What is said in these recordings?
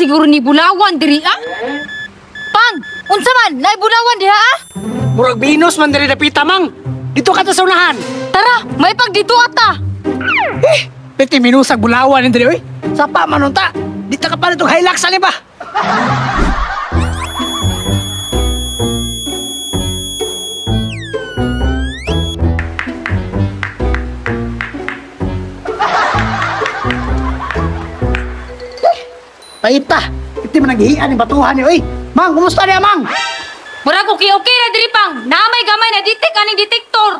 siguro ni bulawan diri ah. Pang, unsa man, nay bulawan diha ah? Murag Venus man diri dapita mang. Dito ka ta sa unahan. Tara, may pag dito ata. Piti minusag bulawan diri oy. Sapa man unta. Dito ka pa nitong Hilux ani ba? Paita, iti man naghihian yung batuhan niyo, oy. Mang, kumusta niya, Mang? Murag okay na diri pang. Naamay gamay na detect aning detektor.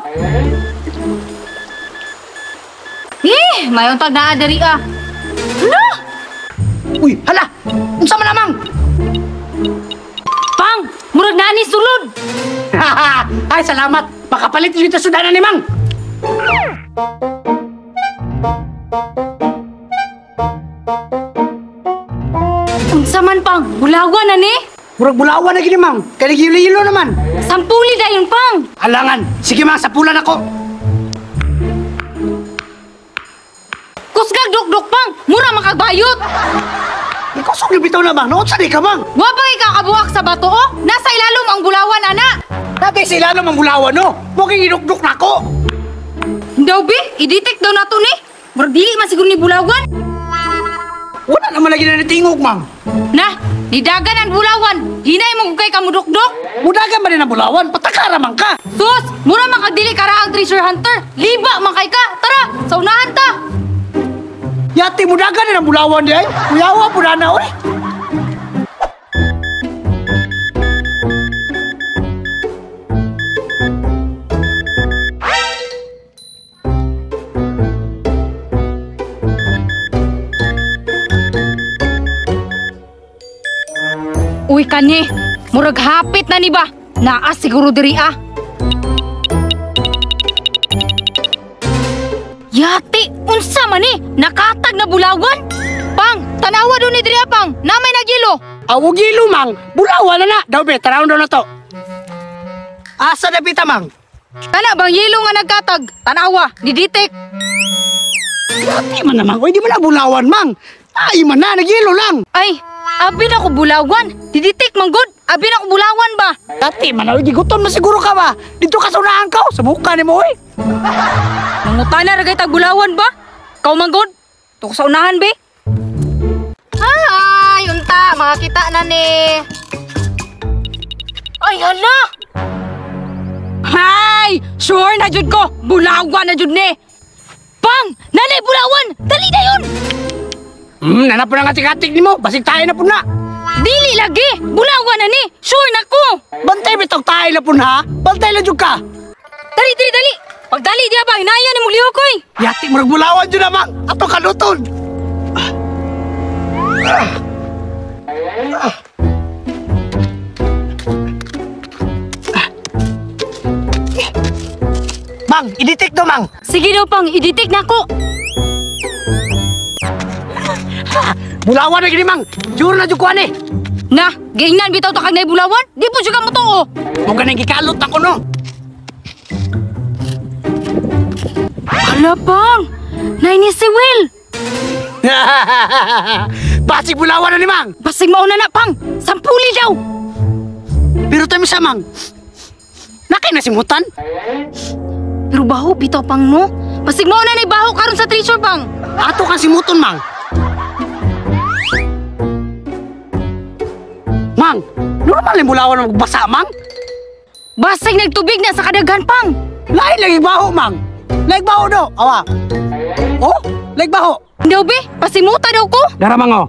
May untag naa diri ah. Hala! Uy, hala! Unsa man na, Mang? Pang, murag naa ni sulod. Ay, salamat. Makapalit dito sa danan ni Mang. Unsa man pang, bulawan na ni? Murag bulawan na gini, Mang. Kaya nagihilo naman. Sampuli dayon pang. Alangan. Sige, Mang, sapulan ako. Kusgag duk-duk pang, mura makagbayot. Ikaw sugli bitaw na, Mang. Noon sa di ka, Mang. Wa pa ikakabuhak sa bato oh. Nasa ilalom ang bulawan ana. Dati sa ilalom ang bulawan, no? Muging inukduk na ako. Daw bi, i-detect daw nato ni. Murag dili man siguro ni bulawan. Wala naman lagi na natingog, Mang. Nah, nidagan ang bulawan. Hinay mo kay kamudok-dok. Mudagan ba rin ang bulawan? Patakara man ka. Sus, mura makagdili kara ang treasure hunter. Liba man kay ka. Tara, sa unahan ta. Yati, mudagan rin ang bulawan di ay. Kuyawa po na na, oy. Uy kani, murag hapit na ni ba? Naa siguro diri ah. Yati, unsa man ni? Nakatag na bulawan? Pang, tanawa do ni diri ah, pang. Namay nagyelo. Awog ilo, Mang. Bulawan na na. Daw, be, tarawon daw na to. Asa na pita, Mang? Kana bang yelo nga nagkatag? Tanawa, ni-detect. Yati man naman. Uy, di mo na bulawan, Mang. Ay, man na. Nag-ilo lang. Ay, abi na ko bulawan. Di-detect man good. Abi na ko bulawan ba? Yati man. Uy, gigutom na siguro ka ba? Dito ka sa unahan ka. Sa buka ni mo, uy. Nangutana ragay tag bulawan ba? Kau man good. Tuko sa unahan be. Ay, unta, makakita na ni. Ay, hala! Hay! Sure na jud ko! Bulawan na jud ni! Pang! Nanay, bulawan! Dali na yun! Nanap po na ngatik-ngatik ni mo. Basig tayo na po na. Dili lagi! Bulawan na ni! Sure na ko! Bantay bitog tayo na po na, ha? Bantay na jud ka. Dali, dali, dali! Pagdali diya ba, hinaya ni mong liho ko eh! Yati, murag bulawan jud na, Mang. Ato kaluton. Mang, i-detect do, Mang. Sige daw pang, i-detect na ko! Bulawan na gini, Mang. Sure na jud ko ani. Na, gainan bitaw ta kag nay bulawan? Di po siya ka mo to oh! Mo ganang gikalot ako no. Hala pang! Nay ni si Will! Basig bulawan na ni Mang. Basig mauna na pang! Sampuli daw! Pero tayo sa Mang. Nakay na simutan. Pero baho bitaw pang no? Basig mauna na baho karon sa treasure pang! Ato kang simuton, Mang. Mang, normal yung bulawan na magbasa, Mang. Basig nagtubig na sa kadaghan pang! Lain lagi baho, Mang. Laig baho do. Awa. Oh, laig baho. Daw be, pasimuta daw ko! Dara, Mang, oh.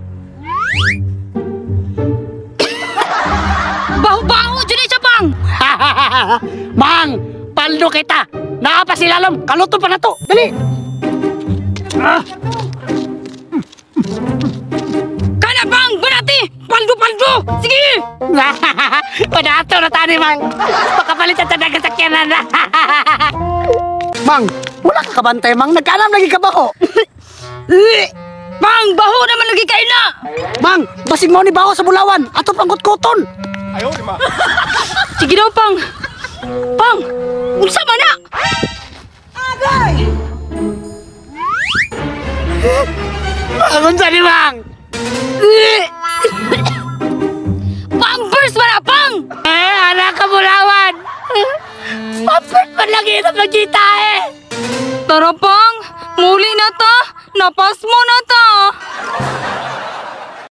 Baho-baho dyan siya pang! Mang, paldo kita. Nakapa si Lalom. Kaluto pa na to. Dali. Kana pang! Banati! Paldo-paldo! Sige! Padato na tani, Mang. Pakapalitan sa nagasakyanan na. Mang, wala ka kabantay, Mang. Nagkanam lagi ka ba ko? Pang! Baho naman lagi kayo na! Mang, basig mo ni baho sa bulawan. Ato pangkot-koton. Sige daw pang! Pang! Unsa man na! Agay! Angon sa ni, Mang? Mahirap magkita eh. Tara, Pang. Muli na ta. Napas mo na ta.